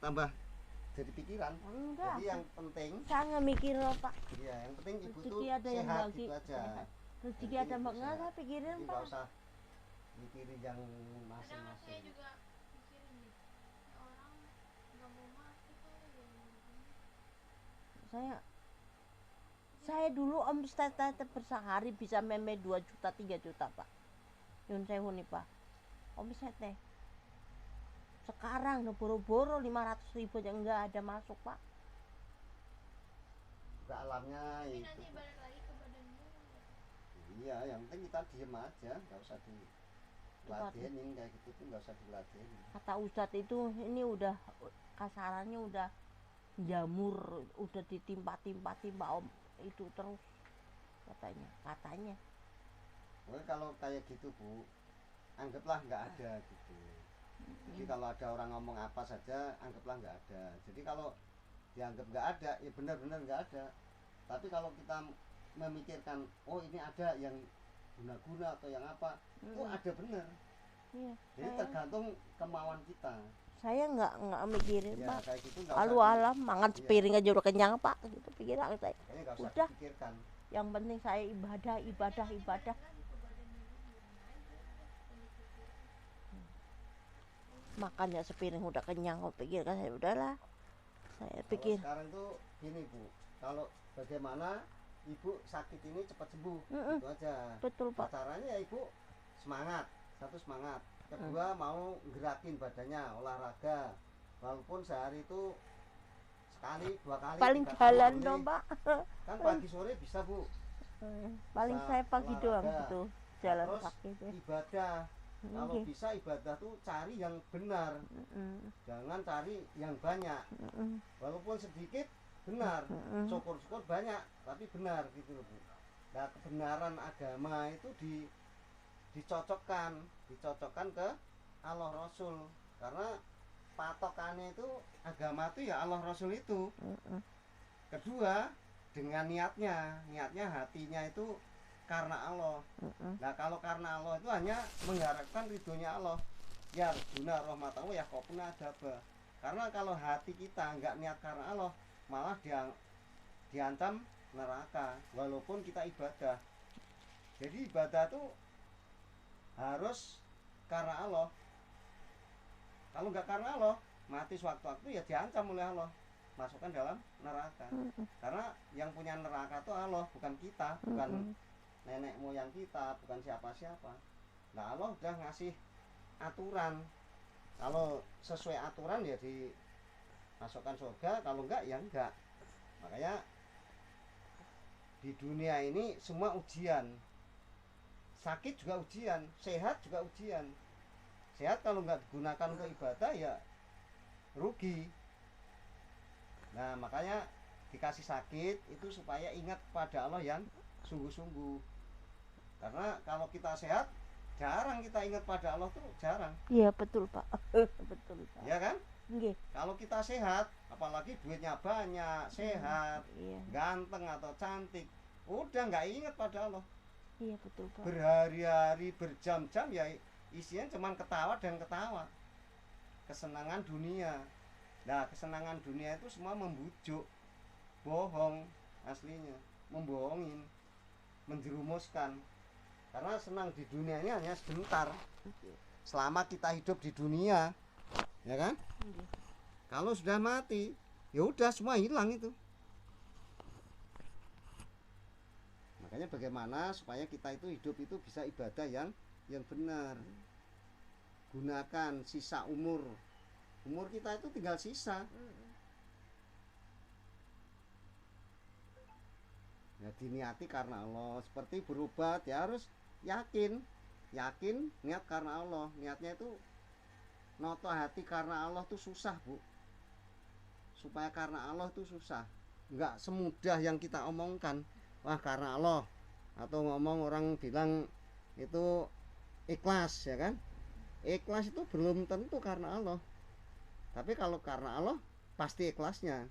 tambah jadi pikiran. Enggak. Jadi yang penting Saya nggak mikir loh Pak. iya, yang penting ibu tuh Rezeki ada yang sehat bagi. gitu aja. Sehat. Rezeki Yang ada penting mbak ibu nggak sehat. saya pikirin Jadi nggak Pak. usah mikirin yang Kadang saya masing-masing. juga mikirin nih, ya orang nggak mau mati kok ya Saya dulu omset bersehari bisa meme 2 juta 3 juta Pak. Yun sewu nih Pak. Omsetnya. Sekarang udah boro-boro 500.000 aja nggak ada masuk Pak. Juga alamnya tapi itu. nanti balik lagi ke badannya. Iya, yang penting kita diem aja, nggak usah diladenin kayak gitu tuh, nggak usah diladenin. Kata Ustadz itu ini udah kasarannya udah jamur, udah ditimpa-timpa om itu terus katanya. Pokoknya kalau kayak gitu Bu, anggaplah nggak ada gitu. Jadi kalau ada orang ngomong apa saja, anggaplah nggak ada. Jadi kalau dianggap nggak ada, ya benar-benar nggak ada. Tapi kalau kita memikirkan, oh ini ada yang guna-guna atau yang apa, itu ada benar. Iya, Jadi tergantung kemauan kita. Saya nggak mikirin Ya Pak. kayak gitu nggak Lalu usah alam mangan sepiring aja udah kenyang Pak gitu pikiran saya. kayaknya nggak usah Udah. dipikirkan. Yang penting saya ibadah. Lagi ke badannya dulu, biarin aja, Makannya sepiring udah kenyang, kok pikir kan saya udahlah. Saya pikir. Kalau sekarang tuh gini Bu, kalau bagaimana ibu sakit ini cepat sembuh, itu aja. Betul Pak. Caranya ya ibu semangat, satu semangat, kedua mau gerakin badannya, olahraga, walaupun sehari itu sekali, 2 kali, Paling 3 kali jalan boleh. dong Pak. Kan pagi sore bisa Bu. Paling Bisa saya pagi doang olahraga. gitu jalan Terus kaki itu. ibadah, kalau bisa ibadah tuh cari yang benar, jangan cari yang banyak, walaupun sedikit benar, syukur-syukur banyak tapi benar gitu loh Bu. Nah kebenaran agama itu dicocokkan ke Allah Rasul, karena patokannya itu agama itu ya Allah Rasul itu. Kedua dengan niatnya hatinya itu karena Allah. Nah kalau karena Allah itu hanya mengharapkan ridhonya Allah, ya guna rahmatahu ya kau pernah adaba. Karena kalau hati kita nggak niat karena Allah, malah diancam neraka walaupun kita ibadah. Jadi ibadah itu harus karena Allah. Kalau nggak karena Allah, mati sewaktu-waktu ya diancam oleh Allah, masukkan dalam neraka. Karena yang punya neraka itu Allah, bukan kita, bukan nenek moyang kita, bukan siapa-siapa. Nah Allah udah ngasih aturan, kalau sesuai aturan ya dimasukkan surga, kalau enggak ya enggak. Makanya di dunia ini semua ujian, sakit juga ujian, sehat juga ujian. Sehat kalau nggak digunakan untuk ibadah ya rugi. Nah makanya dikasih sakit itu supaya ingat pada Allah yang sungguh-sungguh. Karena kalau kita sehat jarang kita ingat pada Allah tuh, jarang. Iya betul Pak. Betul Pak. Ya kan? Nggih. Kalau kita sehat, apalagi duitnya banyak, sehat, ganteng atau cantik, udah nggak ingat pada Allah. Iya betul Pak. Berhari-hari, berjam-jam ya isinya cuma ketawa dan ketawa, kesenangan dunia. Nah kesenangan dunia itu semua membujuk, bohong aslinya, membohongin, menjerumuskan. Karena senang di dunia ini hanya sebentar, selama kita hidup di dunia, ya kan? Kalau sudah mati ya udah semua hilang itu. Makanya bagaimana supaya kita itu hidup itu bisa ibadah yang benar. Gunakan sisa umur kita itu tinggal sisa. Ya diniati karena Allah. Seperti berobat ya harus yakin niat karena Allah. Niatnya itu noto hati karena Allah tuh susah Bu. Supaya karena Allah tuh susah, nggak semudah yang kita omongkan. Wah karena Allah, atau ngomong orang bilang itu ikhlas, ya kan? Ikhlas itu belum tentu karena Allah. Tapi kalau karena Allah pasti ikhlasnya.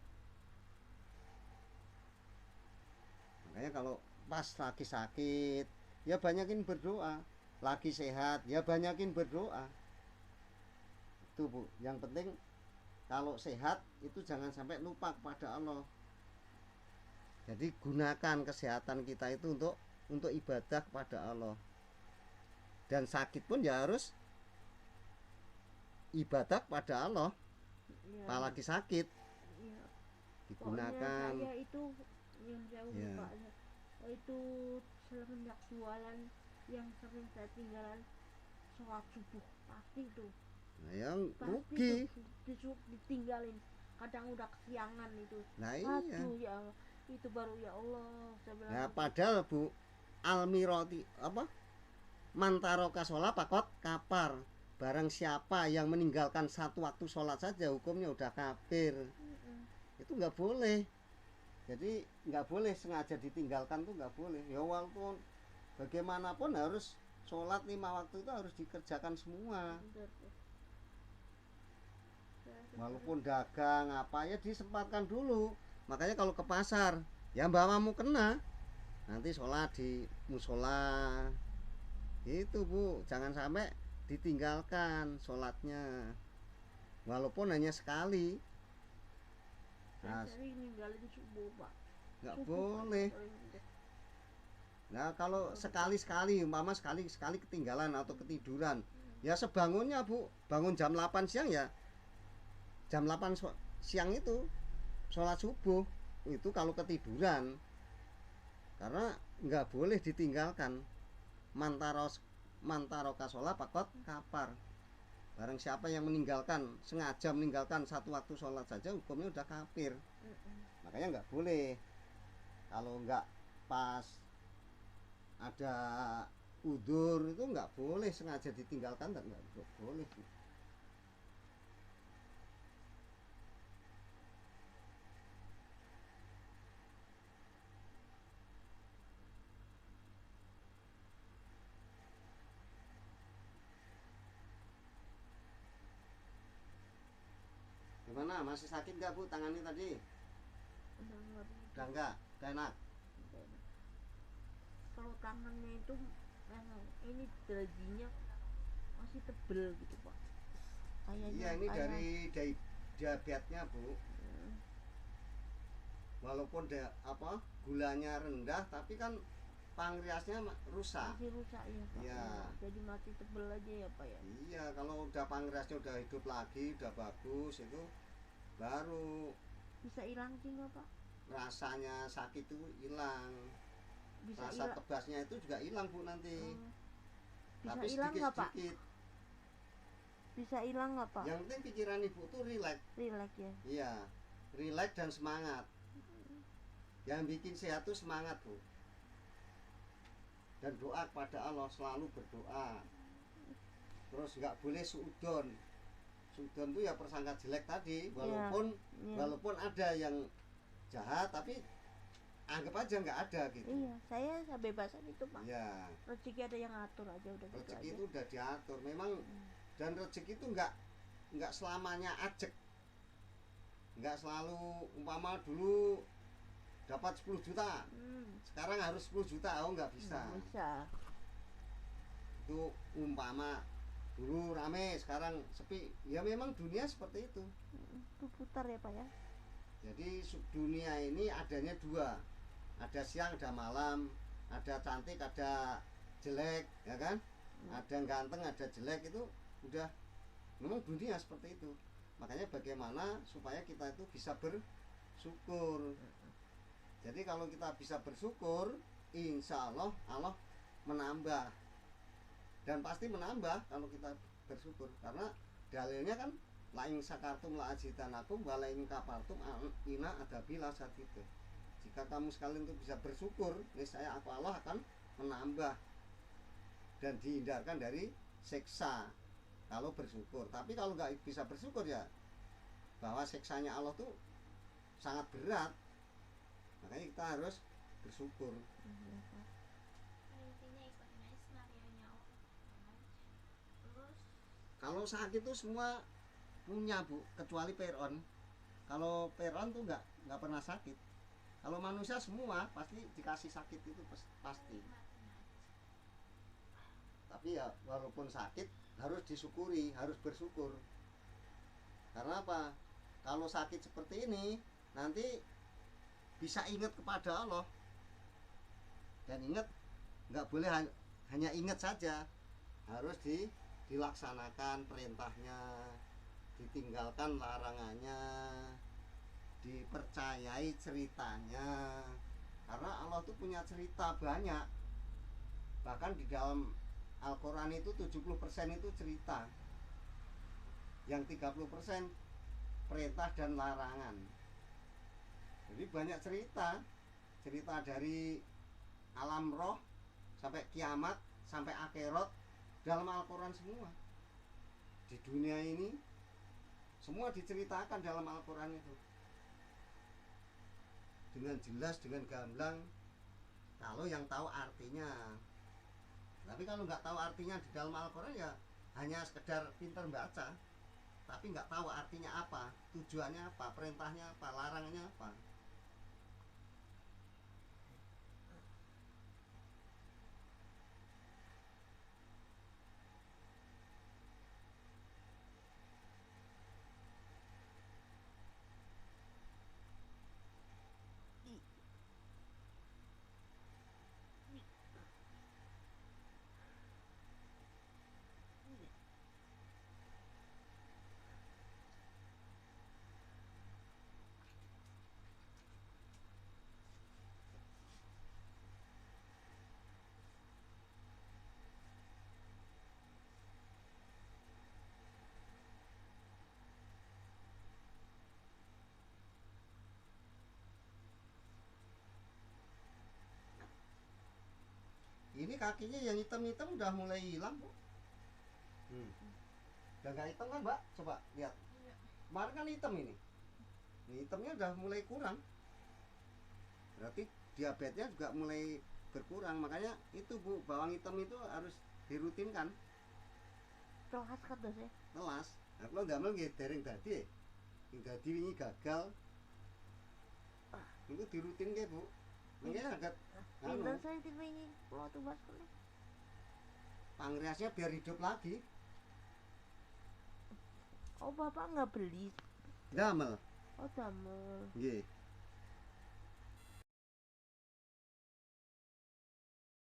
Makanya kalau pas lagi sakit ya banyakin berdoa, lagi sehat ya banyakin berdoa. Itu Bu, yang penting kalau sehat itu jangan sampai lupa kepada Allah. Jadi gunakan kesehatan kita itu untuk ibadah kepada Allah. Dan sakit pun ya harus ibadah kepada Allah. Ya, Apalagi sakit ya. digunakan. Pokoknya saya itu yang saya Ya. lupa itu semenjak jualan yang sering saya tinggalan sholat subuh pasti tuh. Nah, yang Pasti rugi. tuh ditinggalin. Kadang udah kesiangan itu. Nah, iya. Aduh ya Allah. Itu baru ya Allah saya bilang. Nah, padahal Bu Almiroti apa? Mantaroka sholat pakot kapar. Barang siapa yang meninggalkan satu waktu sholat saja hukumnya udah kafir. Itu nggak boleh. Jadi nggak boleh sengaja ditinggalkan tuh nggak boleh. Ya walaupun bagaimanapun harus sholat 5 waktu itu harus dikerjakan semua. Bener tuh. Walaupun dagang apa ya disempatkan dulu. Makanya kalau ke pasar ya bawamu kena nanti sholat di musola itu Bu, jangan sampai ditinggalkan sholatnya walaupun hanya sekali. Saya Nah, sering ninggalin subuh Pak. nggak Subuh boleh. paling sering. Nah kalau sekali-sekali umpama sekali ketinggalan atau ketiduran ya sebangunnya Bu, bangun jam 8 siang ya jam 8 siang itu sholat subuh itu kalau ketiduran, karena nggak boleh ditinggalkan. Mantaroka sholat pakot kapar. Barang siapa yang sengaja meninggalkan satu waktu sholat saja hukumnya udah kafir. Makanya nggak boleh kalau nggak pas ada udur itu nggak boleh sengaja ditinggalkan, dan nggak boleh. Gimana, masih sakit nggak Bu tangannya tadi? Udah nggak begitu. Udah nggak? Udah enak? Kalau tangannya itu yang ini dagingnya masih tebel gitu Pak. Kayaknya Iya, ini kayak- dari diabetesnya Bu. Hmm, Walaupun gulanya rendah tapi kan pankreasnya rusak. masih rusak ya Pak. Iya. Jadi masih tebel aja ya Pak ya. Iya, kalau udah pankreasnya udah hidup lagi, udah bagus itu baru Bisa hilang sih nggak Pak? rasanya sakit itu hilang. Bisa Rasa hilang. tebasnya itu juga hilang Bu nanti. Bisa Tapi hilang nggak Pak? sedikit-sedikit. Bisa hilang nggak Pak? Yang penting pikiran Ibu tuh rileks. Relax ya. Iya, rileks dan semangat. Yang bikin sehat tuh semangat Bu. Dan doa kepada Allah, selalu berdoa. Terus nggak boleh suudon. Suudon tuh ya persangka jelek tadi, walaupun Iya. walaupun ada yang jahat tapi anggap aja nggak ada gitu. Iya, saya bebas aja itu Pak. Ya, Rezeki ada yang ngatur aja udah gitu rezeki aja. itu udah diatur memang, dan rezeki itu nggak selamanya ajek. Nggak selalu umpama dulu dapat 10 juta, sekarang harus 10 juta, oh nggak bisa. Nggak bisa. Itu umpama dulu rame sekarang sepi, ya memang dunia seperti itu. Itu putar ya Pak ya. Jadi dunia ini adanya dua, ada siang ada malam, ada cantik ada jelek, ya kan, ada ganteng ada jelek, itu udah memang dunia seperti itu. Makanya bagaimana supaya kita itu bisa bersyukur. Jadi kalau kita bisa bersyukur, insya Allah Allah menambah, dan pasti menambah kalau kita bersyukur, karena dalilnya kan lain sakartum la ajidanakum walain kapartum ina adabila saat itu. Jika kamu sekalian itu bisa bersyukur, niscaya aku Allah akan menambah dan dihindarkan dari siksa kalau bersyukur. Tapi kalau nggak bisa bersyukur ya bahwa siksanya Allah tuh sangat berat, makanya kita harus bersyukur. intinya ikutin aja skenario-nya Allah. Terus Kalau sakit itu semua punya Bu, kecuali Peron. Kalau Peron tuh nggak pernah sakit. Kalau manusia semua pasti dikasih sakit itu pasti. nikmatin aja. Tapi ya walaupun sakit harus disyukuri, harus bersyukur. Karena apa? kalau sakit seperti ini nanti bisa ingat kepada Allah. Dan ingat, nggak boleh hanya ingat saja, harus dilaksanakan perintahnya, ditinggalkan larangannya, dipercayai ceritanya. Karena Allah tuh punya cerita banyak. Bahkan di dalam Al-Quran itu 70% itu cerita, yang 30% perintah dan larangan. Jadi banyak cerita, cerita dari alam roh sampai kiamat sampai akhirat dalam Al-Quran semua. Di dunia ini semua diceritakan dalam Al-Quran itu dengan jelas, dengan gamblang, kalau yang tahu artinya. Tapi kalau nggak tahu artinya di dalam Al-Quran ya hanya sekedar pintar baca, tapi nggak tahu artinya apa, tujuannya apa, perintahnya apa, larangannya apa. Ini kakinya yang hitam-hitam udah mulai hilang, Bu. Udah nggak hitam kan, Mbak? Coba lihat. Iya. Kemarin kan hitam ini. Ini hitamnya udah mulai kurang. Berarti diabetesnya juga mulai berkurang. Makanya itu, Bu, bawang hitam itu harus dirutinkan. Telas kan dosnya. Telas. Nah, kalau damel nggih dereng dadi. Sing dadi wingi gagal. Itu dirutin nggih, Bu. Mungkin agak Pinter saya tipe ini. Kalau tuh mas kulit. pankreasnya biar hidup lagi. Oh bapak nggak beli? Damel. Oh damel. Nggih.